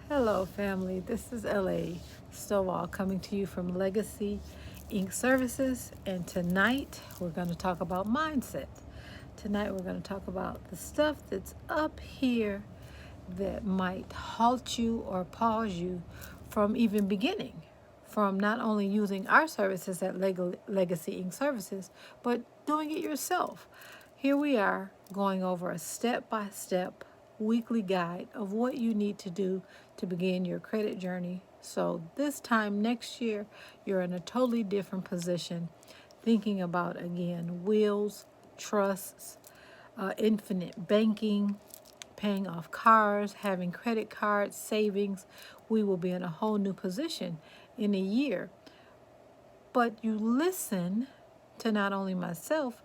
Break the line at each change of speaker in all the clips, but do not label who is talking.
Hello, family. This is L.A. Stovall coming to you from Legacy Inc. Services. And tonight we're going to talk about mindset. Tonight we're going to talk about the stuff that's up here that might halt you or pause you from even beginning, from not only using our services at Legacy Inc. Services, but doing it yourself. Here we are going over a step-by-step weekly guide of what you need to do to begin your credit journey. So this time next year, you're in a totally different position, thinking about, again, wills, trusts, infinite banking, paying off cars, having credit cards, savings. We will be in a whole new position in a year. But you listen to not only myself,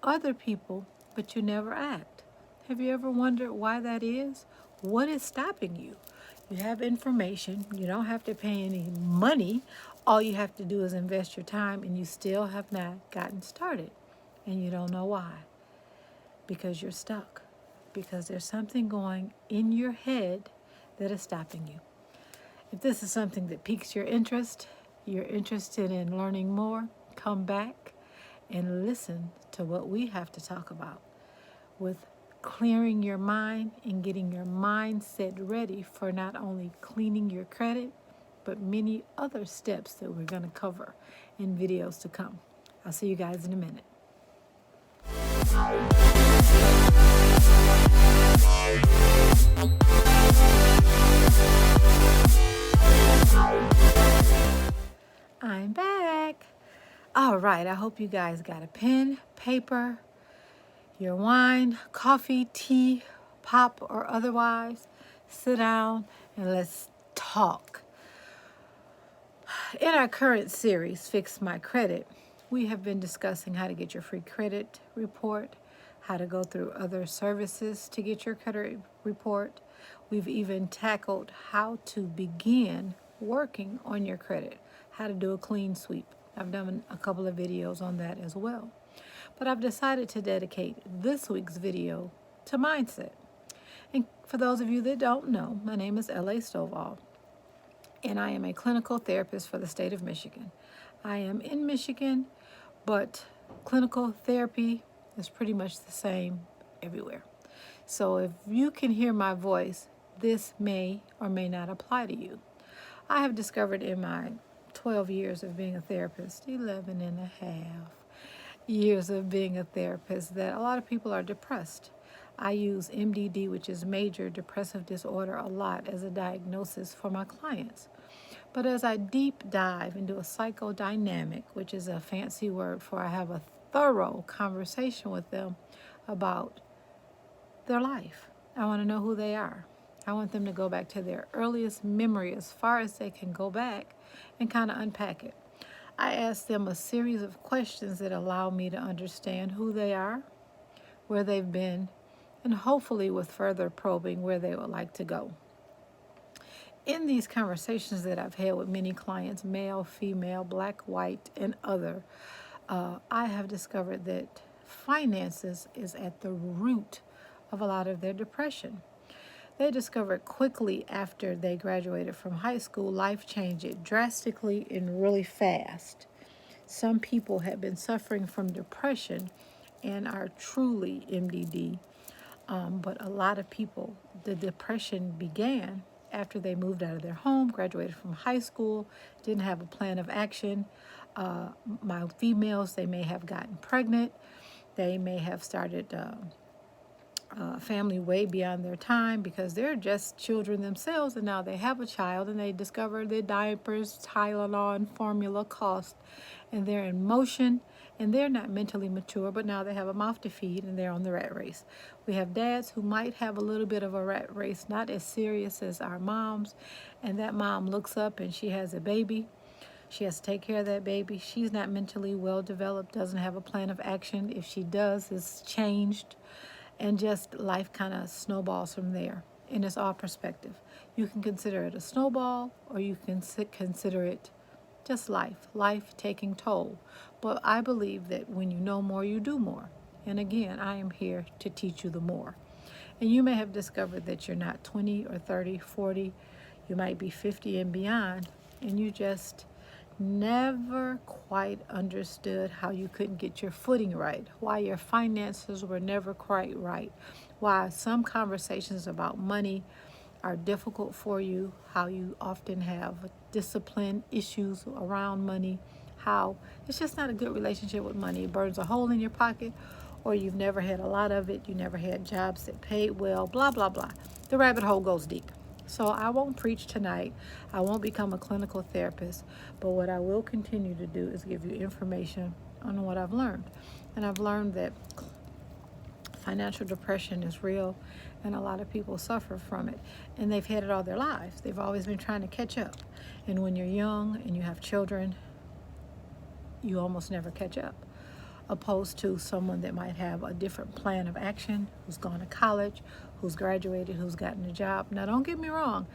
other people, but you never act. Have you ever wondered why that is? What is stopping you? You have information, you don't have to pay any money. All you have to do is invest your time, and you still have not gotten started. And you don't know why. Because you're stuck. Because there's something going in your head that is stopping you. If this is something that piques your interest, you're interested in learning more, come back and listen to what we have to talk about with clearing your mind and getting your mindset ready for not only cleaning your credit, but many other steps that we're going to cover in videos to come. I'll see you guys in a minute. I'm back. All right, I hope you guys got a pen, paper, your wine, coffee, tea, pop, or otherwise. Sit down and let's talk. In our current series, Fix My Credit, we have been discussing how to get your free credit report, how to go through other services to get your credit report. We've even tackled how to begin working on your credit, how to do a clean sweep. I've done a couple of videos on that as well. But I've decided to dedicate this week's video to mindset. And for those of you that don't know, my name is L.A. Stovall, and I am a clinical therapist for the state of Michigan. I am in Michigan, but clinical therapy is pretty much the same everywhere. So if you can hear my voice, this may or may not apply to you. I have discovered in my 12 years of being a therapist, 11 and a half years of being a therapist, that a lot of people are depressed. I use MDD, which is major depressive disorder, a lot as a diagnosis for my clients. But as I deep dive into a psychodynamic, which is a fancy word for I have a thorough conversation with them about their life. I want to know who they are. I want them to go back to their earliest memory as far as they can go back and kind of unpack it. I ask them a series of questions that allow me to understand who they are, where they've been, and hopefully with further probing where they would like to go. In these conversations that I've had with many clients, male, female, black, white, and other, I have discovered that finances is at the root of a lot of their depression. They discovered quickly after they graduated from high school, life changed drastically and really fast. Some people have been suffering from depression and are truly MDD, but a lot of people, the depression began after they moved out of their home, graduated from high school, didn't have a plan of action. My females, they may have gotten pregnant. They may have started family way beyond their time because they're just children themselves, and now they have a child and they discover their diapers, Tylenol, and formula cost, and they're in motion and they're not mentally mature, but now they have a mouth to feed and they're on the rat race. We have dads who might have a little bit of a rat race, not as serious as our moms, and that mom looks up and she has a baby. She has to take care of that baby. She's not mentally well developed, doesn't have a plan of action. If she does, it's changed. And just life kind of snowballs from there. And it's all perspective. You can consider it a snowball, or you can consider it just life taking toll. But I believe that when you know more, you do more. And again, I am here to teach you the more. And you may have discovered that you're not 20 or 30, 40. You might be 50 and beyond, and you just never quite understood how you couldn't get your footing right, why your finances were never quite right, why some conversations about money are difficult for you, how you often have discipline issues around money, how it's just not a good relationship with money. It burns a hole in your pocket, or you've never had a lot of it, you never had jobs that paid well, blah, blah, blah. The rabbit hole goes deep. So I won't preach tonight. I won't become a clinical therapist, but what I will continue to do is give you information on what I've learned. And I've learned that financial depression is real, and a lot of people suffer from it, and they've had it all their lives. They've always been trying to catch up, and when you're young and you have children, you almost never catch up, opposed to someone that might have a different plan of action, who's gone to college, who's graduated, who's gotten a job. Now, don't get me wrong,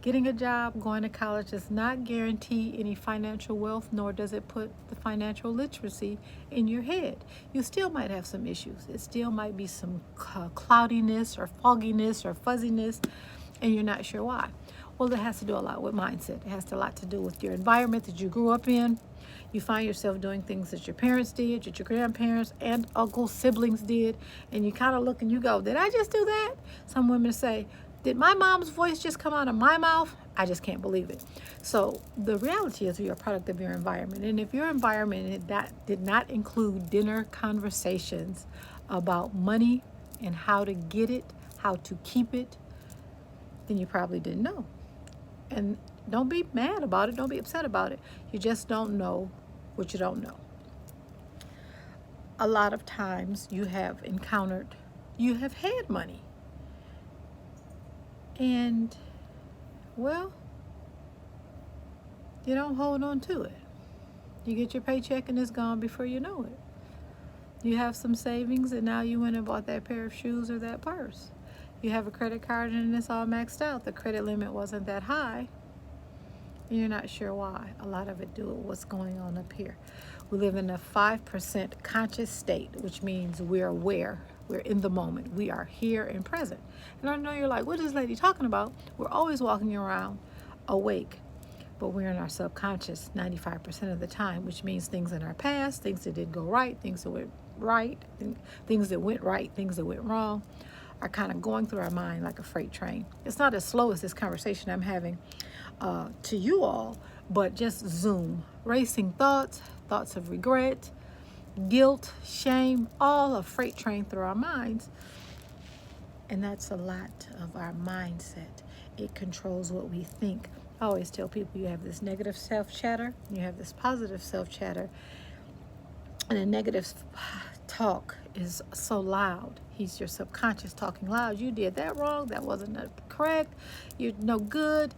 getting a job, going to college does not guarantee any financial wealth, nor does it put the financial literacy in your head. You still might have some issues. It still might be some cloudiness or fogginess or fuzziness, and you're not sure why. Well, it has to do a lot with mindset. It has a lot to do with your environment that you grew up in. You find yourself doing things that your parents did, that your grandparents and uncles, siblings did, and you kind of look and you go, did I just do that? Some women say, did my mom's voice just come out of my mouth? I just can't believe it. So the reality is you're a product of your environment. And if your environment did not include dinner conversations about money and how to get it, how to keep it, then you probably didn't know. And don't be mad about it. Don't be upset about it. You just don't know what you don't know. A lot of times you have had money. And, well, you don't hold on to it. You get your paycheck and it's gone before you know it. You have some savings and now you went and bought that pair of shoes or that purse. You have a credit card and it's all maxed out. The credit limit wasn't that high. And you're not sure why. A lot of it do with what's going on up here. We live in a 5% conscious state, which means we're aware. We're in the moment. We are here and present. And I know you're like, what is this lady talking about? We're always walking around awake, but we're in our subconscious 95% of the time, which means things in our past, things that didn't go right, things that went right, things that went right, things that went wrong, are kind of going through our mind like a freight train. It's not as slow as this conversation I'm having to you all, but just zoom. Racing thoughts, thoughts of regret, guilt, shame, all a freight train through our minds. And that's a lot of our mindset. It controls what we think. I always tell people you have this negative self-chatter, you have this positive self-chatter, and a negative talk is so loud. He's your subconscious talking loud. You did that wrong. That wasn't correct. You're no good.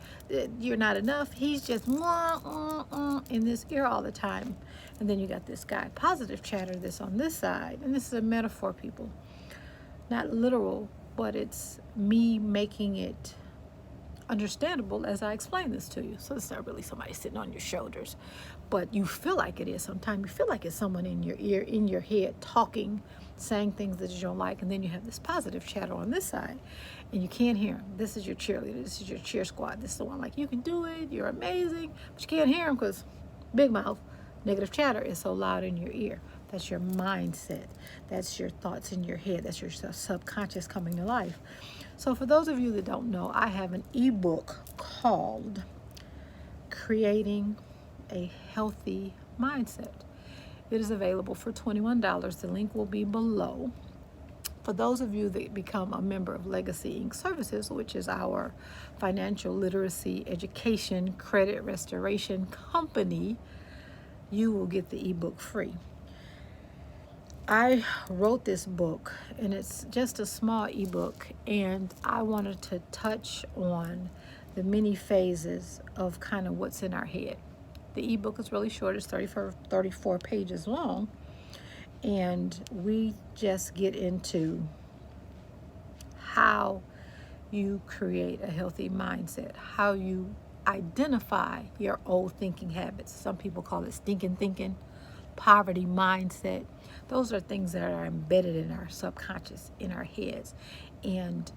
You're not enough. He's just in this ear all the time. And then you got this guy, positive chatter, that's on this side. And this is a metaphor, people. Not literal, but it's me making it understandable as I explain this to you. So it's not really somebody sitting on your shoulders, but you feel like it is sometimes. You feel like it's someone in your ear, in your head, talking, saying things that you don't like, and then you have this positive chatter on this side, and you can't hear him. This is your cheerleader. This is your cheer squad. This is the one like, you can do it, you're amazing, but you can't hear him because big mouth, negative chatter is so loud in your ear. That's your mindset. That's your thoughts in your head. That's your subconscious coming to life. So for those of you that don't know, I have an ebook called Creating a Healthy Mindset. It is available for $21. The link will be below. For those of you that become a member of Legacy Inc. Services, which is our financial literacy, education, credit restoration company, you will get the ebook free. I wrote this book, and it's just a small ebook, and I wanted to touch on the many phases of kind of what's in our head. The ebook is really short. It's 34 pages long, and we just get into how you create a healthy mindset, how you identify your old thinking habits. Some people call it stinking thinking, poverty mindset. Those are things that are embedded in our subconscious, in our heads. And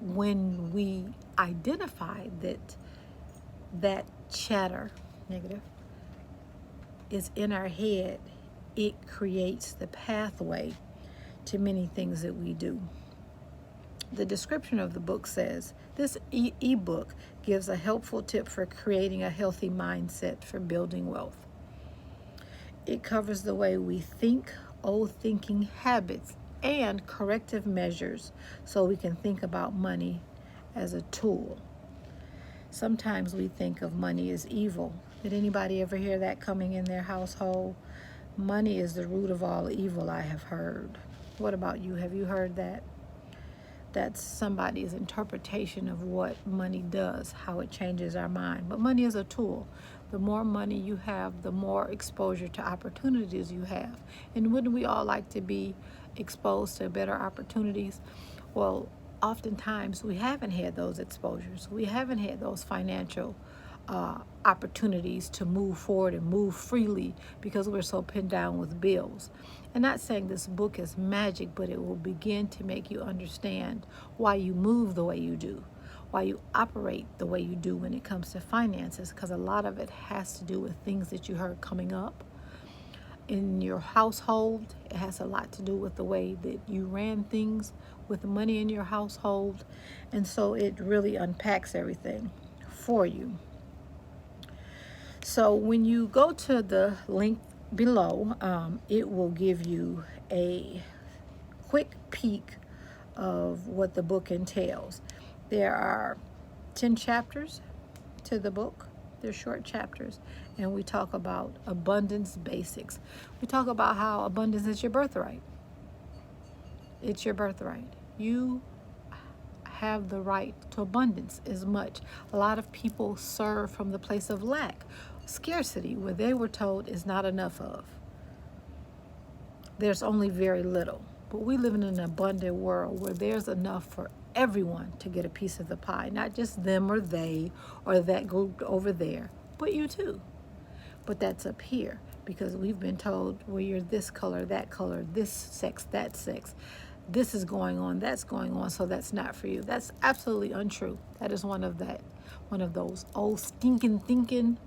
when we identify that that chatter, negative, is in our head, it creates the pathway to many things that we do. The description of the book says, this ebook gives a helpful tip for creating a healthy mindset for building wealth. It covers the way we think, old thinking habits, and corrective measures so we can think about money as a tool. Sometimes we think of money as evil. Did anybody ever hear that coming in their household? Money is the root of all evil, I have heard. What about you? Have you heard that? That's somebody's interpretation of what money does, how it changes our mind. But money is a tool. The more money you have, the more exposure to opportunities you have. And wouldn't we all like to be exposed to better opportunities? Well, oftentimes we haven't had those exposures. We haven't had those financial opportunities to move forward and move freely because we're so pinned down with bills. And not saying this book is magic, but it will begin to make you understand why you move the way you do, why you operate the way you do when it comes to finances, because a lot of it has to do with things that you heard coming up in your household. It has a lot to do with the way that you ran things with the money in your household. And so it really unpacks everything for you. So when you go to the link below, it will give you a quick peek of what the book entails. There are 10 chapters to the book. They're short chapters, and we talk about abundance basics. We talk about how abundance is your birthright. It's your birthright. You have the right to abundance as much. A lot of people serve from the place of lack, scarcity, where they were told is not enough of. There's only very little. But we live in an abundant world where there's enough for everyone to get a piece of the pie, not just them or they or that group over there, but you too. But that's up here because we've been told, well, you're this color, this sex, that sex. This is going on, that's going on, so that's not for you. That's absolutely untrue. That is one of those old stinking thinking.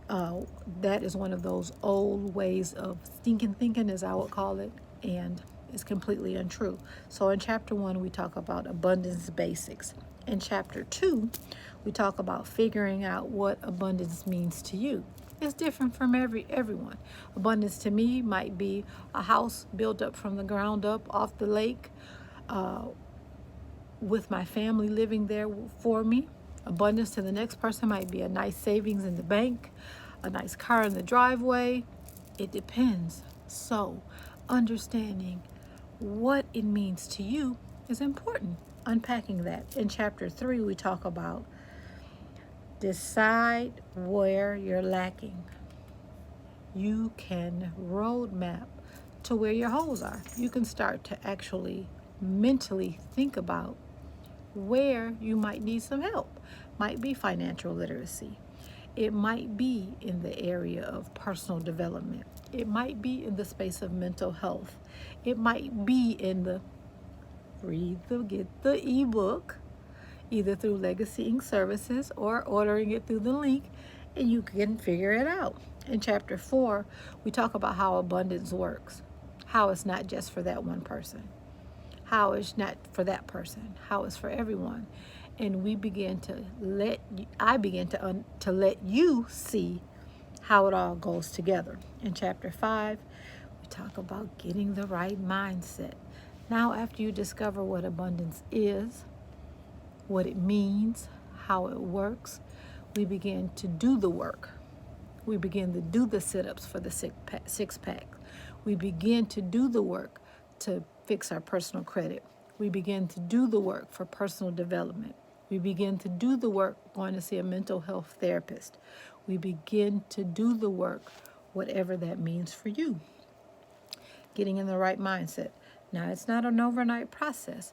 That is one of those old ways of stinking thinking, as I would call it, and it's completely untrue. So in chapter 1, we talk about abundance basics. In chapter 2, we talk about figuring out what abundance means to you. It's different from everyone. Abundance to me might be a house built up from the ground up off the lake, with my family living there for me. Abundance to the next person might be a nice savings in the bank, a nice car in the driveway. It depends. So understanding what it means to you is important. Unpacking that. In chapter 3, we talk about decide where you're lacking. You can roadmap to where your holes are. You can start to actually mentally think about where you might need some help. Might be financial literacy. It might be in the area of personal development. It might be in the space of mental health. It might be in the get the ebook, either through Legacy Inc. Services or ordering it through the link, and you can figure it out. In chapter 4, we talk about how abundance works, how it's not just for that one person, how it's not for that person, how it's for everyone. And we begin to I begin to let you see how it all goes together. In chapter 5, we talk about getting the right mindset. Now, after you discover what abundance is, what it means, how it works, we begin to do the work. We begin to do the sit-ups for the six-pack. We begin to do the work to fix our personal credit. We begin to do the work for personal development. We begin to do the work going to see a mental health therapist. We begin to do the work, whatever that means for you. Getting in the right mindset. Now, it's not an overnight process,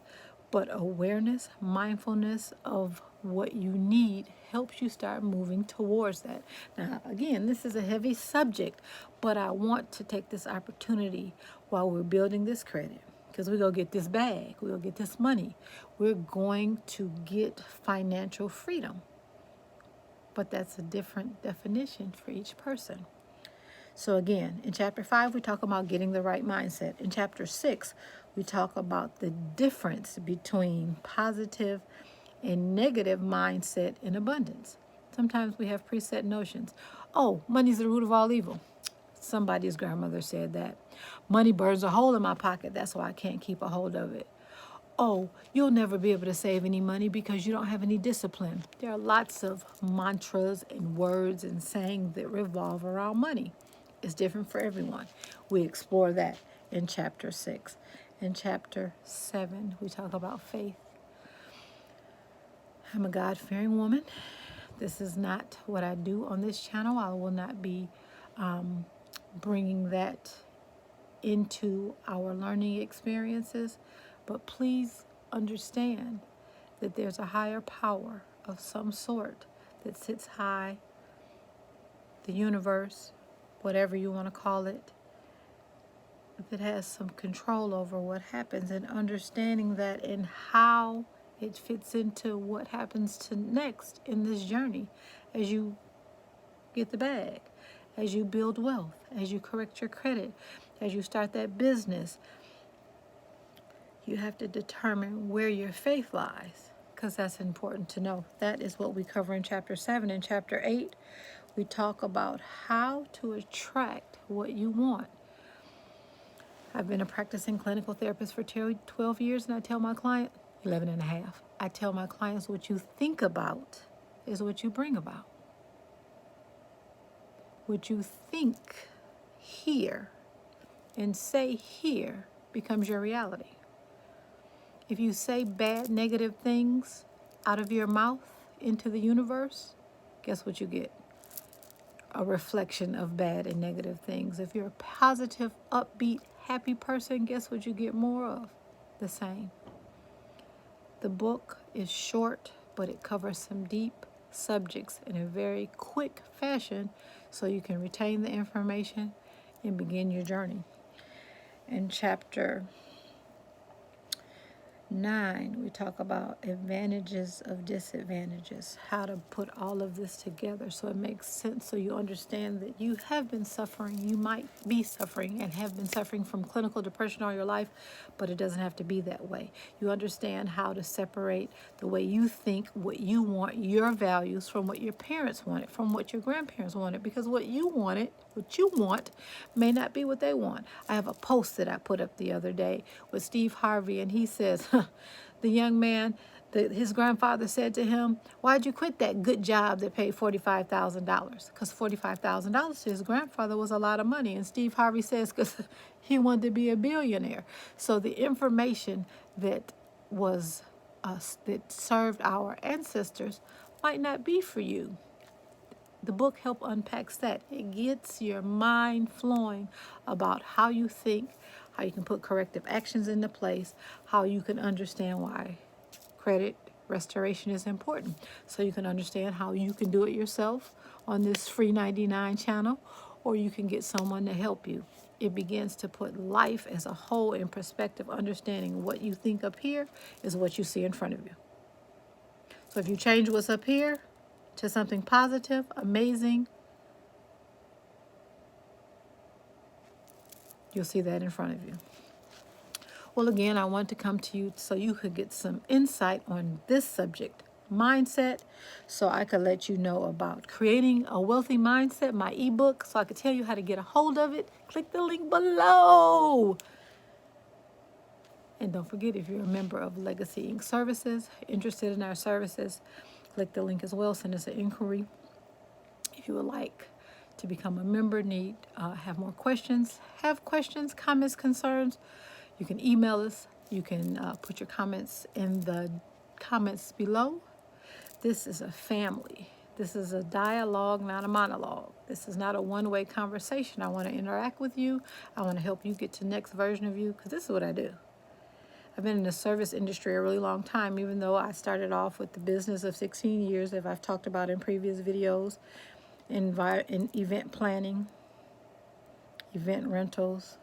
but awareness, mindfulness of what you need helps you start moving towards that. Now, again, this is a heavy subject, but I want to take this opportunity while we're building this credit, because we're going to get this bag, we're going to get this money. We're going to get financial freedom. but that's a different definition for each person. So again, in chapter 5, we talk about getting the right mindset. In chapter 6, we talk about the difference between positive and negative mindset in abundance. Sometimes we have preset notions. Oh, money's the root of all evil. Somebody's grandmother said that. Money burns a hole in my pocket. That's why I can't keep a hold of it. Oh, you'll never be able to save any money because you don't have any discipline. There are lots of mantras and words and sayings that revolve around money. It's different for everyone. We explore that in chapter 6. In chapter 7, we talk about faith. I'm a God-fearing woman. This is not what I do on this channel. I will not be bringing that into our learning experiences, but please understand that there's a higher power of some sort that sits high, the universe, whatever you want to call it, that has some control over what happens, and understanding that and how it fits into what happens to next in this journey as you get the bag, as you build wealth, as you correct your credit, as you start that business. You have to determine where your faith lies, because that's important to know. That is what we cover in chapter 7. In chapter 8, we talk about how to attract what you want. I've been a practicing clinical therapist for 12 years, and I tell my client, 11 and a half, I tell my clients, what you think about is what you bring about. What you think here and say here becomes your reality. If you say bad, negative things out of your mouth into the universe, guess what you get? A reflection of bad and negative things. If you're a positive, upbeat, happy person, guess what you get more of? The same. The book is short, but it covers some deep subjects in a very quick fashion so you can retain the information and begin your journey. In chapter 9, we talk about advantages of disadvantages, how to put all of this together so it makes sense, so you understand that you have been suffering, you might be suffering and have been suffering from clinical depression all your life, but it doesn't have to be that way. You understand how to separate the way you think, what you want, your values, from what your parents wanted, from what your grandparents wanted, because what you wanted, what you want, may not be what they want. I have a post that I put up the other day with Steve Harvey, and he says, the young man, his grandfather said to him, why'd you quit that good job that paid $45,000? Because $45,000 to his grandfather was a lot of money. And Steve Harvey says because he wanted to be a billionaire. So the information that was that served our ancestors might not be for you. The book helps unpacks that. It gets your mind flowing about how you think, how you can put corrective actions into place, how you can understand why credit restoration is important. So you can understand how you can do it yourself on this free 99 channel, or you can get someone to help you. It begins to put life as a whole in perspective, understanding what you think up here is what you see in front of you. So if you change what's up here to something positive, amazing, you'll see that in front of you. Well, again, I want to come to you so you could get some insight on this subject, mindset, so I could let you know about creating a wealthy mindset, my ebook, so I could tell you how to get a hold of it. Click the link below. And don't forget, if you're a member of Legacy Inc. Services, interested in our services, click the link as well. Send us an inquiry. If you would like to become a member, have more questions, have questions, comments, concerns, you can email us. You can put your comments in the comments below. This is a family. This is a dialogue, not a monologue. This is not a one-way conversation. I want to interact with you. I want to help you get to the next version of you, because this is what I do. I've been in the service industry a really long time, even though I started off with the business of 16 years, as I've talked about in previous videos, in event planning, event rentals,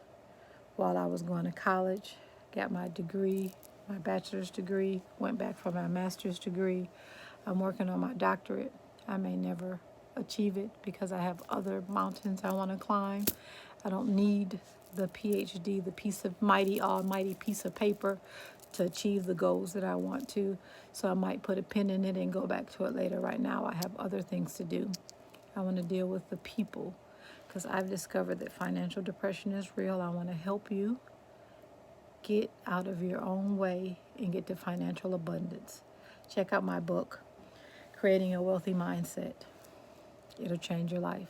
while I was going to college. Got my degree, my bachelor's degree, went back for my master's degree. I'm working on my doctorate. I may never achieve it because I have other mountains I want to climb. I don't need the PhD, the piece of almighty piece of paper to achieve the goals that I want to. So I might put a pin in it and go back to it later. Right now, I have other things to do. I want to deal with the people because I've discovered that financial depression is real. I want to help you get out of your own way and get to financial abundance. Check out my book, Creating a Wealthy Mindset. It'll change your life.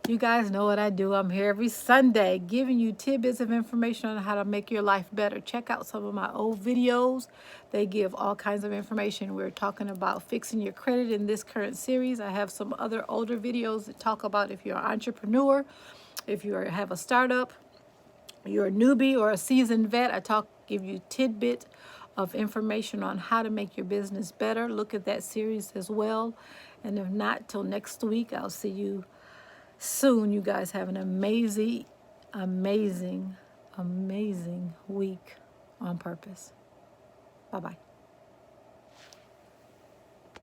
You guys know what I do. I'm here every Sunday giving you tidbits of information on how to make your life better. Check out some of my old videos. They give all kinds of information. We're talking about fixing your credit in this current series. I have some other older videos that talk about if you're an entrepreneur, if you have a startup, you're a newbie or a seasoned vet. Give you tidbit of information on how to make your business better. Look at that series as well. And if not, till next week, I'll see you soon. You guys have an amazing, amazing, amazing week on purpose. Bye-bye.